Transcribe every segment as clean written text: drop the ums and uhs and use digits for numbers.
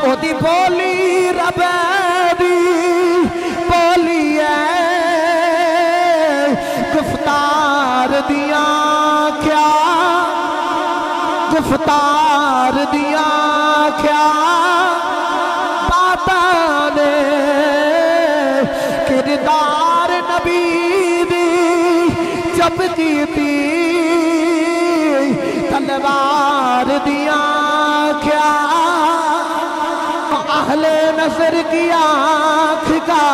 او دی بولی ربے دی بولی ہے گفتار دیاں کیا گفتار دیاں کیا باتانے کردار نبی دی جب جیتی تلوار دیاں کیا اہل نظر کی آنکھ کا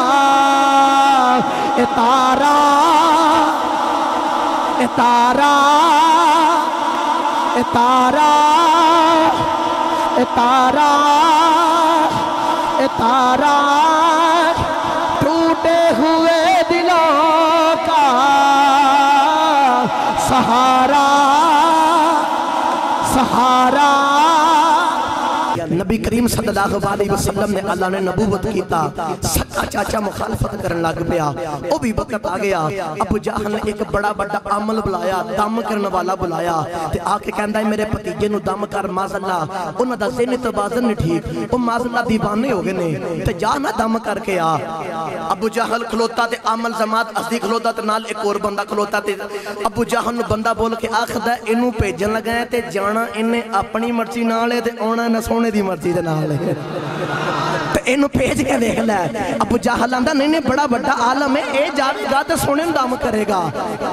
اتارا اتارا اتارا اتارا اتارا ٹوٹے ہوئے دلوں کا سہارا سہارا نبی کریم صلی اللہ علیہ وسلم نے اللہ نے نبوت کیتا سکا چاچا مخالفت کرن لگ پیا او بھی وقت آ گیا ابو جہل نے ایک بڑا بڑا عمل بلایا دم کرن والا بلایا تے آ کے کہندا ہے میرے بھتیجے نو دم کر ماذاللہ انہاں دا ذہنی توازن نہیں ٹھیک او ماذاللہ دیوانے ہو گئے نے تے جا نہ دم کر کے آ ابو جہل کھلوتا تے عمل جماعت ازدی کھلوتا تے نال ایک اور بندہ کھلوتا تے ابو جہل نو بندہ بول کے آکھدا اینو بھیجن لگا ہے تے جانا انہیں اپنی مرضی نال ہے تے اونا نہ سونے دی مرضی دے نال ہے تے اینو بھیج کے دیکھ لے ابو جہل آندا نہیں بڑا بڑا عالم ہے اے جاوے گا تے سونے دم کرے گا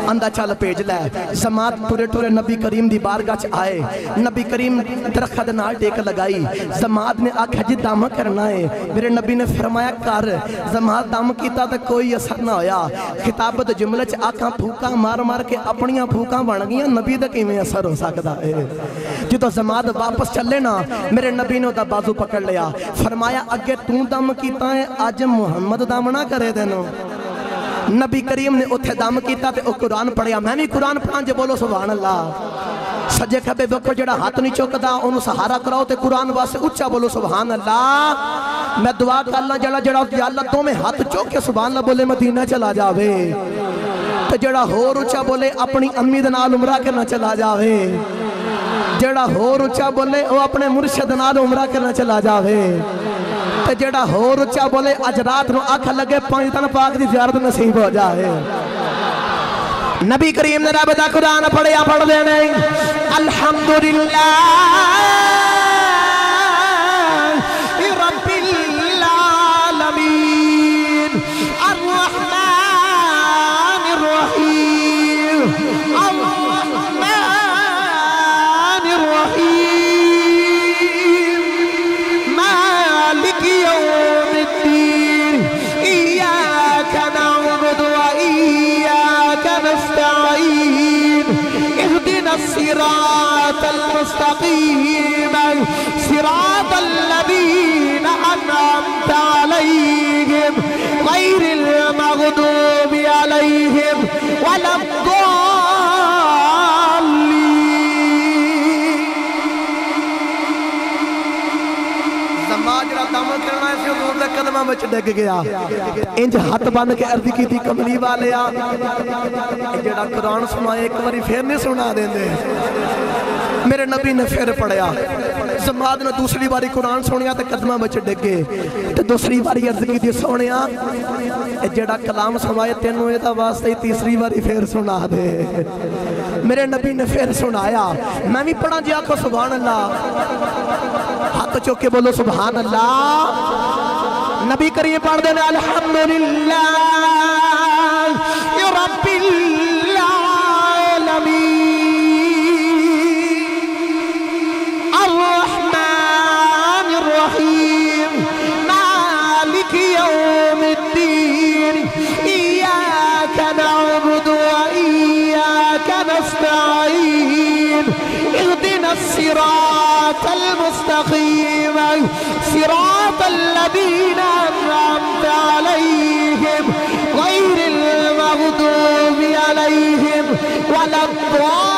آندا چل بھیج لے جماعت ٹورے ٹورے نبی کریم دی بارگاہ چ آئے نبی کریم درخت نال ٹیک لگائی جماعت نے آکھیا جی دم کرنا ہے میرے نبی نے فرمایا کر جماعت دم کیتا تے کوئی اثر نہ ہویا خطابت جملے چ آنکھاں پھوکاں مار مار کے اپنیاں پھوکاں بن گئیاں نبی دا کیویں اثر ہو سکدا ہے جدو جماعت واپس چلے نا میرے نبی نے دا بازو پکڑ لیا فرمایا اگے تو دم کیتا ہے آج محمد دم نہ کرے دینو نبی کریم نے اتھے دم کیتا تے او قرآن پڑھیا میں بھی قرآن پڑھان جے بولو سبحان اللہ سجے کھبے وقت جڑا ہاتھ نہیں چوکدا انہوں سہارا کراؤ تے قرآن واسے اچھا بولو سبحان اللہ میں دعا کر اللہ جڑا یا اللہ تو میں ہاتھ چوک کے سبحان اللہ بولے مدینہ چلا جاوے تے جڑا ہور اچھا بولے اپنی امی دنال عمرہ کرنا چلا جاوے جڑا ہور اچھا بولے وہ اپنے مرشد نال عمرہ کرنا چلا جاوے تے جڑا ہور اچھا بولے اج رات نو آنکھ لگے پانچ پاک دی زیارت نصیب ہو جائے نبی کریم نے رب دا قرآن پڑھیا پڑھ دینے الحمدللہ رب العالمین الرحمن الرحیم الرحمن الرحیم مالک یوم الدین ایاک نعبد و ایاک نستعین اهدنا الصراط المستقیم صراط الذین انعمت علیہم غیر المغضوب علیہم ولا الضالین زمان جڑا دم کرنا ہے سے دور دے قدمہ میں ڈگ گیا انج ہاتھ بند کے عرض کی تھی کملی والے جڑا قرآن سنائے ایک باری پھر نہیں سنا دیں دے میرے نبی نے پھر پڑھیا جماعت نے دوسری باری قرآن سنیا تے قدمہ بچ ڈگے تے دوسری باری عرض کی تھی سنیا جڑا کلام سنائے تینوں ایدہ واسطے تیسری باری پھر سنا دے میرے نبی نے پھر سنایا میں بھی پڑھا جی آکھو سبحان اللہ ہاتھ چوکے بولو سبحان اللہ نبی کریم پڑھ دینے الحمدللہ رب العالمین الرحمن الرحیم مالک یوم الدین ایاک نعبد و ایاک نستعین اهدنا الصراط المستقیم صراط الذین انعمت علیہم غیر المغضوب علیہم ولا الضالین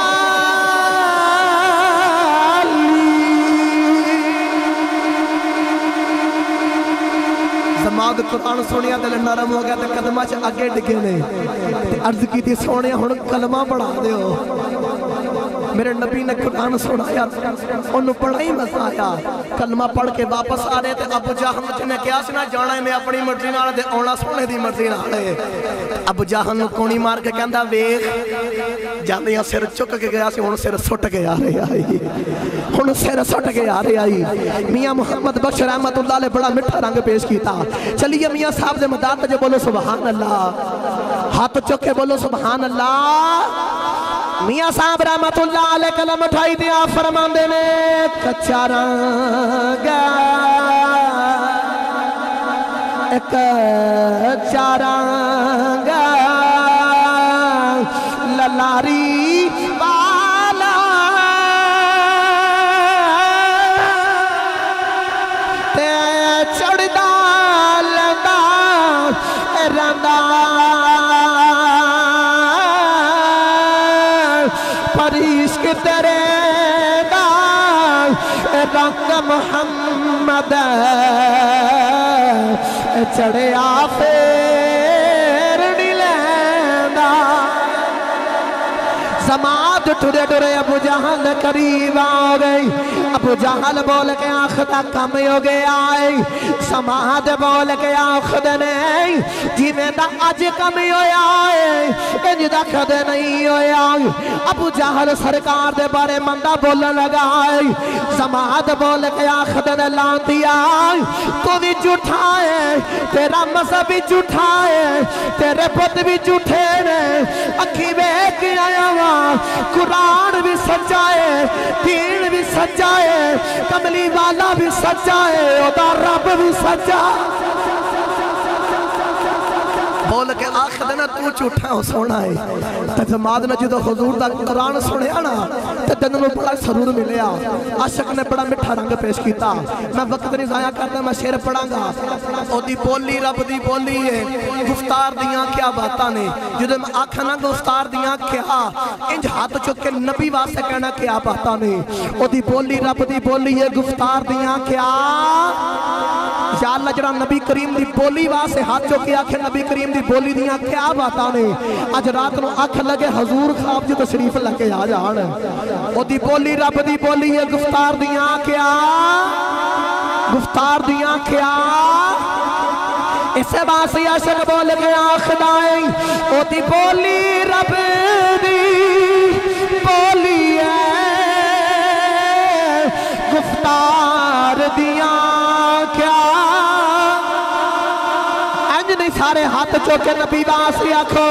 زماد قرآن سنیا دل نرم ہو گیا تے قدمہ چ اگے ڈگے نے عرض کی تھی سونے ہن کلمہ پڑھا دیو میرے نبی نے قرآن سنایا انہوں بڑا ہی مزہ آیا کلمہ پڑھ کے واپس آ رہے تھے ابو جہل جنہیں کیا سنا جانا ہے میں اپنی مرضی نال دے اونا سونے دی مرضی نال ابو جہل نو کونی مار کے کہندا ویکھ جاندیاں سر چک کے گیا سی ہن سر سٹ کے آ رہے آئی ہن سر سٹ کے آ رہے آئی میاں محمد بخش رحمت اللہ علیہ بڑا مٹھا رنگ پیش کیتا چلیے میاں صاحب دے مدار تے بولو سبحان اللہ ہاتھ چک کے بولو سبحان اللہ میاں صاحب رحمت اللہ علیہ کلم اٹھائی دیا فرماندے نے کچا رنگا کچا رنگا للاری بالا تے چڑھدا لگا رندا عشق تیرے دا رنگ محمد چڑھیا پھر نہیں لینا سماعت ٹھرے ٹھرے ابو جہل قریب آ گئی ابو جہل بول کے آخدہ کم ہو گیا سماعت بول کے آخدہ نہیں جی میں دا آج کم ہویا انج دا کھدے نہیں ہویا ابو جہل سرکار دے بارے مندہ بولن لگا سماعت بول کے آخدہ نے لان دیا تو بھی جھوٹا ہے تیرا مذہب بھی جھوٹا ہے تیرے پت بھی جھوٹے نے اکھی بے کے آیا ہوا قرآن بھی سچا ہے دین بھی سچا ہے کملی والا بھی سچا ہے اودا رب بھی سچا بول کے آخر دینا تو چھوٹا ہو سونا ہے تجماد نے جدو حضور دا قرآن سنے آنا تدن میں بڑا سرور ملیا عاشق نے بڑا مٹھا رنگ پیش کیتا میں وقت نہیں ضائع کرتا میں شعر پڑھاں گا او دی بولی رب دی بولی ہے گفتار دیاں کیا باتاں نے جدو میں آکھنا گفتار دیاں کیا انج ہاتھ چک کے نبی واسے کہنا کیا باتاں نے او دی بولی رب دی بولی ہے گفتار دیاں کیا یا اللہ جڑا نبی کریم دی بولی واسے ہاتھ چک کے آکھے نبی کریم دی بولی دیاں کیا باتاں نے اج رات نو آنکھ لگے حضور خواب جو تشریف لگے آ جان او دی بولی رب دی بولی ہے گفتار دیاں کیا گفتار دیاں کیا اسے باسی عاشق بول کے آخدائیں او دی بولی رب دی بولی ہے گفتار دیاں کیا سارے ہاتھ چوکے نبی باسی آکھو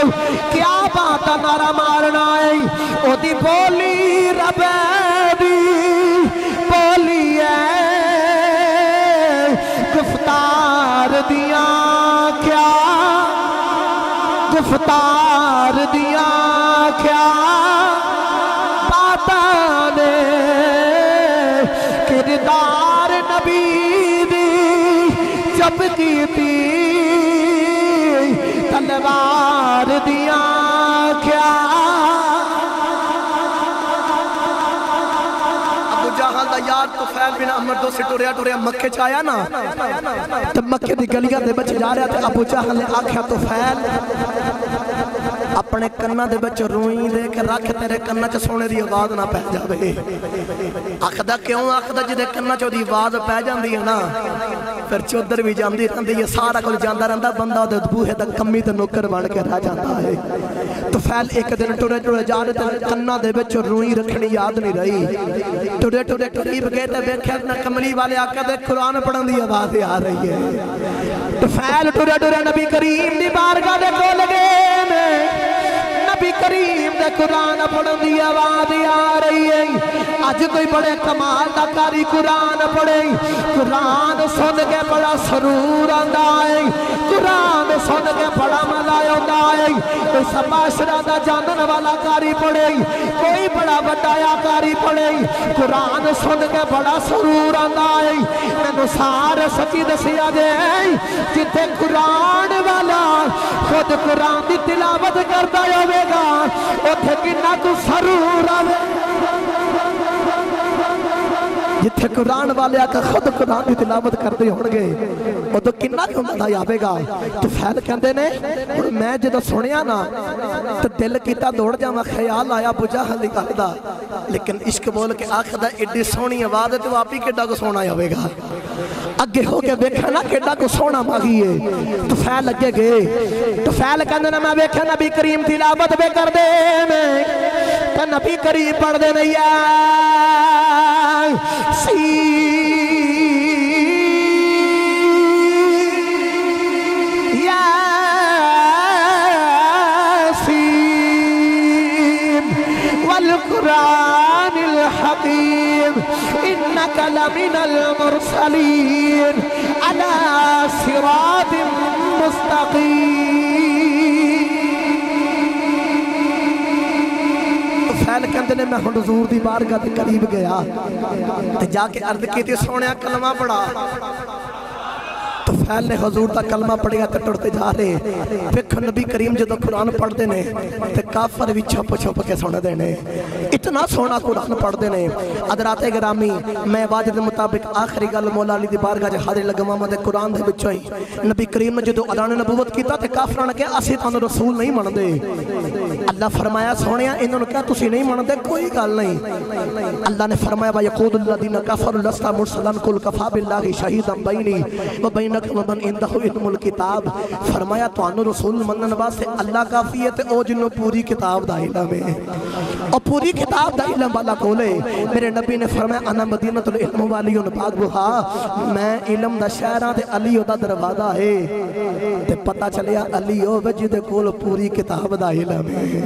کیا بات نارا مارنا ہے او دی بولی رب دی بولی ہے گفتار دیاں کیا گفتار دیاں کیا باتاں نے کردار نبی دی جب کی تھی تلوار دیاں کیا ابو جہل دا یار طفیل بن عمر دو سے ٹوریا ٹوریا مکہ چایا نا تو مکہ دی گلیاں دے بچ جا رہا تھا ابو جہل نے آکھیا طفیل اپنے کنہ دے بچ روئیں دے کے رکھ تیرے کنہ چا سونے دی آواز نہ پہ جاوے آخدہ کیوں آخدہ جدے کنہ چا دی آواز پہ جان دی ہے نا پھر چودر بھی جاندی رہندی یہ سارا کل جاندہ رہندہ بندہ دے دبوہے دا کمی تے نوکر بان کے رہ جاندہ ہے تو فیل ایک دن ٹوڑے ٹوڑے جا رہے تے کنہ دے بچ روئی رکھنی یاد نہیں رہی ٹوڑے ٹوڑے قریب گئے تے بیکھے اپنا کملی والے آقا دے قرآن پڑھن دی آواز آ رہی ہے تو فیل ٹوڑے ٹوڑے نبی کریم دی بارگاہ دے کو لگے نبی کریم دے قرآن پڑھن دی آواز آ رہی ہے آج کوئی بڑے کمال دا کاری قرآن پڑھے قرآن سن کے بڑا سرور آندہ ہے قرآن سن کے بڑا مزہ آندہ ہے کوئی سباشرہ دا جانن والا کاری پڑھے کوئی بڑا بڑایا کاری پڑھے قرآن سن کے بڑا سرور آندہ ہے میں نسار سچی دسیا دے جتے قرآن والا خود قرآن دی تلاوت کرتا ہوئے گا اتھے کنہ کو سرور آوے جتھے قرآن والے آکا خود قرآن کی تلاوت کرتے ہونگے وہ تو کنہ کیوں مدہ آوے گا تو فیل کہندے نے میں جدو سنیا نا تو دل کیتا دوڑ جاما خیال آیا ابو جہل دا لیکن عشق بول کے آخدہ ایڈی سونی آواز ہے تو آپ ہی کڈا کو سونا آوے گا اگے ہو کے بیکھا نا کڈا کو سونا ماغی ہے تو فیل لگے گئے تو فیل کہندے نا میں بیکھا نبی کریم تلاوت بے کر دے میں کہ نبی کریم پڑھ دے نہیں والقرآن الحكيم إنك لمن المرسلين على صراط مستقيم فیل کہندے نے میں حضور دی بارگاہ دے قریب گیا تے جا کے عرض کیتی سونیا کلمہ پڑھا تو فیل نے حضور دا کلمہ پڑھیا تے ٹرتے جا رہے پھر نبی کریم جدو قرآن پڑھ دینے تے کافر بھی چھپ چھپ کے سن دینے اتنا سونا قرآن پڑھ دینے حضرات گرامی میں واجد مطابق آخری گل مولا علی دی بارگاہ جے حاضر لگا دے قرآن دے بچوں ہی نبی کریم نے جدو اعلان نبوت کیتا تے کافراں نے کہا اسی تانوں رسول نہیں مندے اللہ فرمایا سونیا انہوں نے کہا تسی نہیں مندے کوئی گل نہیں اللہ نے فرمایا وَيَقُولُ الَّذِينَ كَفَرُوا لَسْتَ مُرْسَلًا قُلْ كَفَىٰ بِاللَّهِ شَهِيدًا بَيْنِي وَبَيْنَكُمْ وَمَنْ عِندَهُ عِلْمُ الْكِتَابِ فرمایا تانوں رسول منن واسطے اللہ کافی ہے تے او جنوں پوری کتاب دا علم ہے اور پوری کتاب دا علم والا کولے میرے نبی نے فرمایا انا مدینۃ العلم والیون باغھا میں علم دا شہراں تے علی دا دروازہ ہے تے پتہ چلیا علی او جدے کول پوری کتاب دا علم ہے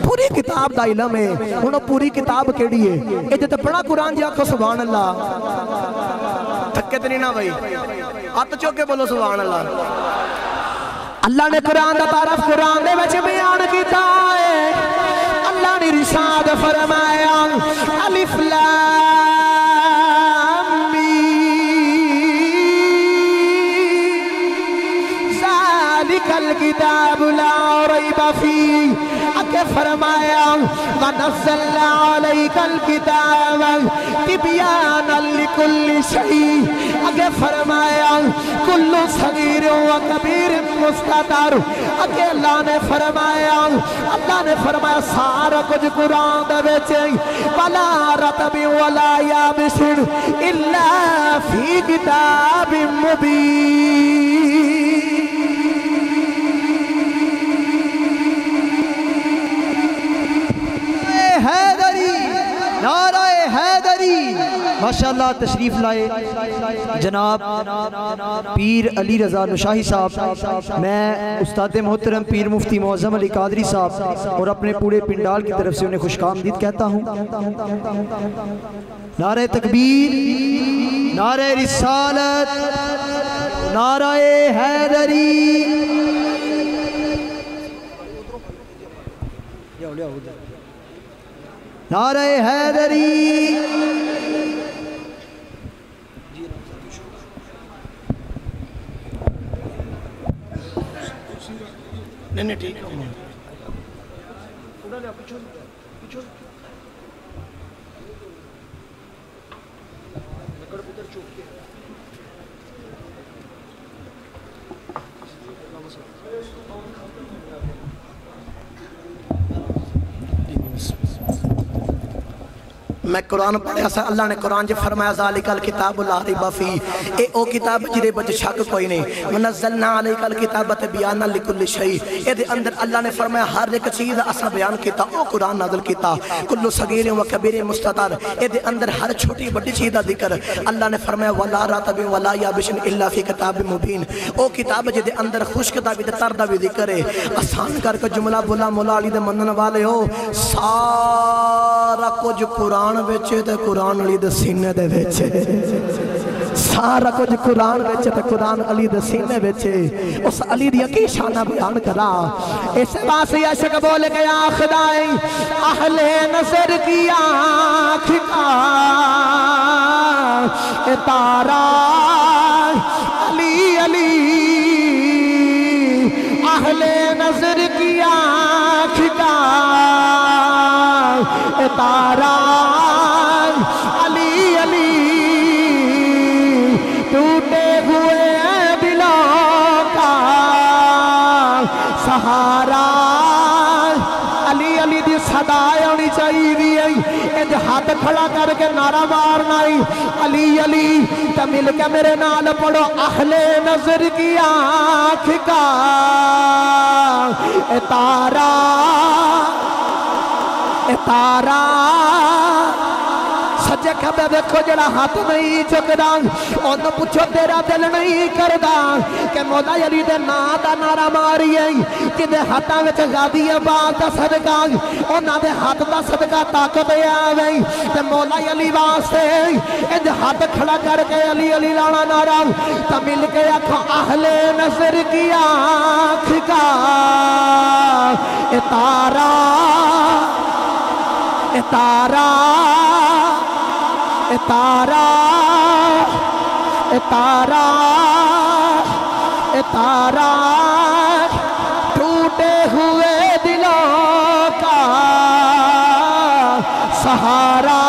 پوری کتاب دا علم ہے ہن پوری کتاب کیڑی ہے اے تے بڑا قرآن جی آکھو سبحان اللہ تھکے تے نہیں نا بھائی ہاتھ چوک کے بولو سبحان اللہ اللہ نے قرآن دا تعارف قرآن دے وچ بیان کیتا ہے اللہ نے ارشاد فرمایا الف لام ذالک الکتاب لا ریب فیہ اکے فرمایا وَنَزَّلْنَا عَلَيْكَ الْكِتَابَ تِبْيَانًا لِكُلِّ شَيْءٍ اکے فرمایا کُلُّ صغیر و کبیر مستطر اکے اللہ نے فرمایا سارا کچھ قرآن دے وچ وَلَا رَطْبٍ وَلَا يَابِسٍ إِلَّا فِي كِتَابٍ مُبِينٍ نعرہ حیدری ماشاءاللہ تشریف لائے جناب پیر علی رضا نشاہی صاحب میں استاد محترم پیر مفتی معظم علی قادری صاحب اور اپنے پورے پنڈال کی طرف سے انہیں خوش آمدید کہتا ہوں نعرہ تکبیر نعرہ رسالت نعرہ حیدری نعرہ حیدری نہیں ٹھیک ہے میں قرآن پڑھیا سا اللہ نے قرآن جب فرمایا ذالک الکتاب لا ریب فیہ اے او کتاب جدے بچ شک کوئی نہیں ونزلنا علیک الکتاب تبیانا لکل شیء اے دے اندر اللہ نے فرمایا ہر ایک چیز اسا بیان کیتا او قرآن نازل کیتا کل صغیر و کبیر مستطر اے دے اندر ہر چھوٹی بڑی چیز دا ذکر اللہ نے فرمایا ولا رطب ولا یابس الا فی کتاب مبین او کتاب جدے اندر خشک دا بھی تر دا بھی ذکر ہے آسان کر کے جملہ بولا مولا علی دے منن والے ہو سارا کچھ قرآن ویچے تے قرآن علی دے سینے دے ویچے سارا کچھ قرآن ویچے تے قرآن علی دے سینے ویچے اس علی دیا کی شانہ بیان کرا اس باسی عشق بول گیا خدای اہل نظر کی آنکھ کا تارا علی علی اہل نظر کی آنکھ کا تارا علی علی ٹوٹے ہوئے دلوں کا سہارا علی علی دی صدا آنی چاہیے انج ہاتھ کھڑا کر کے نعرہ مارنا علی علی تو مل کے میرے نال پڑھو اہل نظر کی آنکھ کا تارا سجے کھبے دیکھو جڑا ہاتھ نہیں چکدا انہوں پوچھو تیرا دل نہیں کردا کہ مولا علی دے نام دا نعرہ ماریے جدے ہاتھاں وچ غازی آباد دا صدقہ انہاں دے ہاتھ دا صدقہ طاقت آوے تے مولا علی واسطے انج ہاتھ کھڑا کر کے علی علی لانا نعرہ تا مل کے آکھو اہل نظر کی آنکھ کا تارا ٹوٹے ہوئے دلوں کا سہارا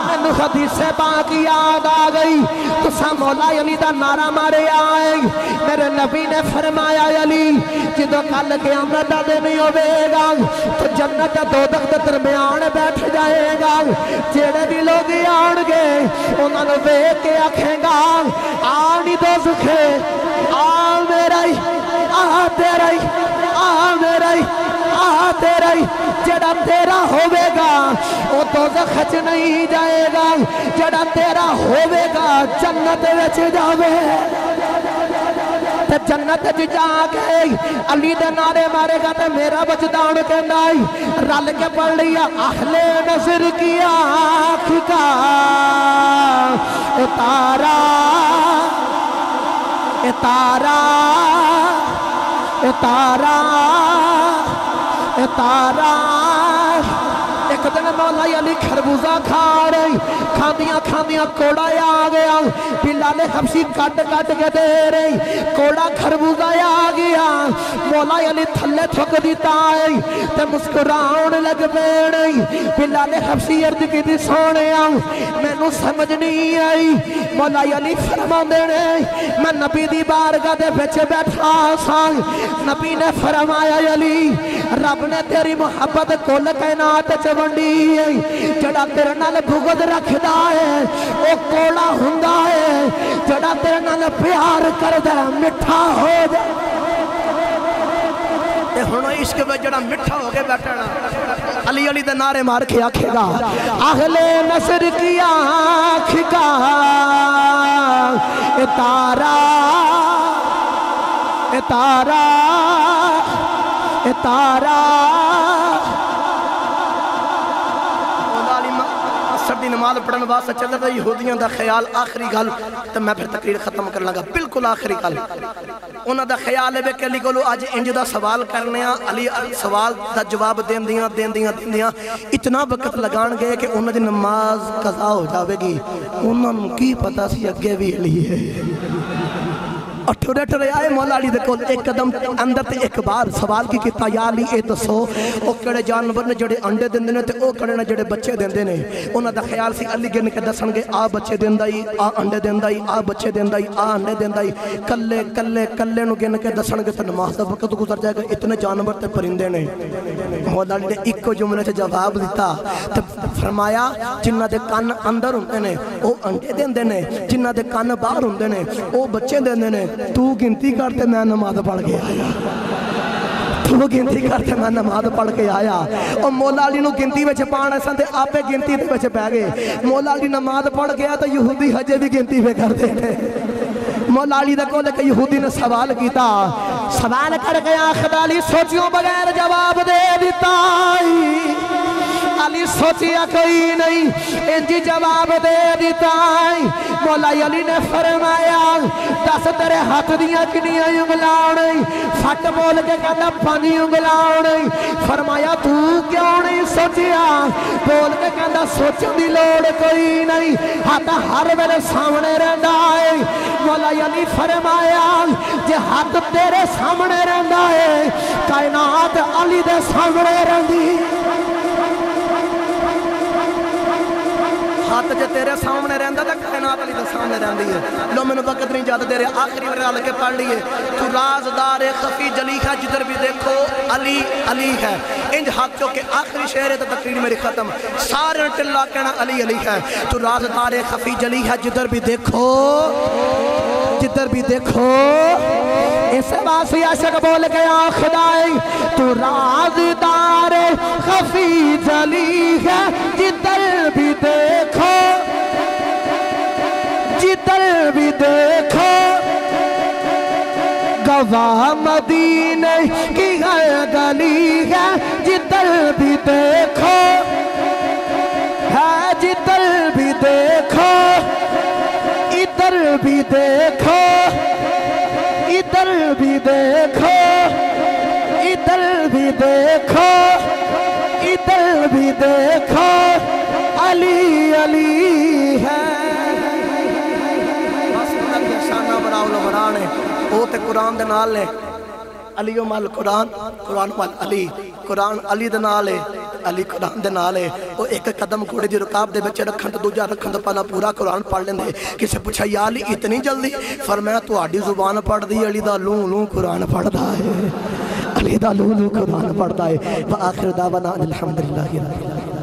مینوں حدیث پاک یاد آ گئی تساں مولا علی دا نعرہ مارے آئے میرے نبی نے فرمایا علی جدو کل قیامت دا دن ہوے گا تو جنت دوزخ دے درمیان بیٹھ جائے گا جڑے بھی لوگ آن گے انہاں نوں ویکھ کے آکھے گا آنی دوزخ آ میرا آ تیرا آ میرا آ تیرا جڑا تیرا ہوے گا وہ دوزخ وچ نہیں جائے گا جڑا تیرا ہوے گا جنت وچ جاوے تے جنت وچ جا کے علی دے نعرے مارے گا تے میرا وجدان کہندا ہے رل کے پڑھ لیا اہل نظر کی آنکھ کا تارا ایک دن مولا علی خربوزہ کھا رہی کھاندیاں کوڑا آ گیا بلال حبشی کٹ کے دے رہی کوڑا خربوزہ آ گیا مولا علی تھلے تھک دیتا ہے تے مسکراؤن لگ پیڑی بلال حبشی عرض کی دی سونے میں نو سمجھ نہیں آئی مولا علی فرما دینے میں نبی دی بارگاہ دے بچے بیٹھا سان نبی نے فرمایا علی رب نے تیری محبت کل کائنات چونڈی ہے جڑا تیرے نال بغض رکھدا ہے او کوڑا ہوندا ہے جڑا تیرے نال پیار کردا ہے مٹھا ہو جائے تے ہن عشق وچ جڑا مٹھا ہو کے بیٹھنا علی علی دے نعرے مار کے آکھے گا اہل نصر کی آنکھ کا تارا دی نماز پڑھن واسطے چل رہا یہودیاں دا خیال آخری گل تو میں پھر تقریر ختم کر لگا بالکل آخری گل انہاں دا خیال ہے کہ علی کولو اج انج دا سوال کرنے علی سوال دا جواب دیندیاں اتنا وقت لگان گئے کہ انہاں دی نماز قضا ہو جاوے گی انہاں نوں کی پتہ سی اگے بھی علی ہے ٹھڑے آئے مولا علی دے کول ایک قدم اندر تے ایک بار سوال کی کیتا یا علی اے دسو او کڑے جانور نے جڑے انڈے دیندے نے تے او کڑے نے جڑے بچے دیندے نے انہاں دا خیال سی علی گن کے دسن گے آ بچے دیندا ہی آ انڈے دیندا ہی آ بچے دیندا ہی آ انڈے دیندا ہی کلے نو گن کے دسن گے تے نماز دا وقت گزر جائے گا اتنے جانور تے پرندے نے مولا علی نے ایک جملے تے جواب دیتا تے فرمایا جنہ دے کان اندر ہوندے نے او انڈے دیندے نے جنہ دے کان باہر ہوندے نے او بچے دیندے نے تو گنتی کرتے میں نماز پڑھ کے آیا اور مولا علی نو گنتی وچ پانا سن تے آپے گنتی دے وچ پہ گئے مولا علی نماز پڑھ گیا تو یہودی حجے بھی گنتی پہ کر دے مولا علی دے کولے کہ یہودی نے سوال کیتا سوال کر گیا خدا علی سوچیوں بغیر جواب دے دیتا علی سوچیا کوئی نہیں انجی جواب دے دیتا ہے مولا علی نے فرمایا دس تیرے ہاتھ دیاں کنیاں انگلاؤں نہیں فٹ بول کے کہتا 5 انگلاؤں نہیں فرمایا تو کیوں نہیں سوچیا بول کے کہتا سوچن دی لوڑ کوئی نہیں ہاتھ ہر ویلے سامنے رہندا ہے مولا علی فرمایا جے ہاتھ تیرے سامنے رہندا ہے کائنات علی دے سامنے رہندی ذات جے تیرے سامنے رہندا تے کائنات علی دے سامنے رہندی ہے لو مینوں وقت نہیں جاتا تیرے آخری ورال کے پڑھ لیے تو رازدار خفی جلی ہے جدھر بھی دیکھو علی علی ہے انج ہاتھ چو کہ آخری شعر ہے تو تقریر میری ختم سارے ٹلا کہنا علی علی ہے تو رازدار خفی جلی ہے جدھر بھی دیکھو اس واسی عاشق بول گیا خدائی تو رازدار خفی جلی ہے جدھر بھی دیکھو گواہ مدینے کی ہر گلی ہے جدھر بھی دیکھو ہے جدھر بھی دیکھو ادھر بھی دیکھو ادھر بھی دیکھو ادھر بھی دیکھو ادھر بھی دیکھو علی علی ہے شانہ بڑا علماء نے وہ تے قرآن دے نال لے علی و مال قرآن قرآن مال علی قرآن علی دے نال لے علی قرآن دے نال ہے وہ ایک قدم گھوڑے دی رکاب دے بچے رکھن تو دوجا رکھن تو پہلا پورا قرآن پڑھ لیں دے کسے پوچھا یا علی اتنی جلدی فرمایا تو آڈی زبان پڑھ دی علی دا لوں لوں قرآن پڑھ دا ہے علی دا لوں لوں قرآن پڑھ دا ہے وآخر دعوانا الحمدللہ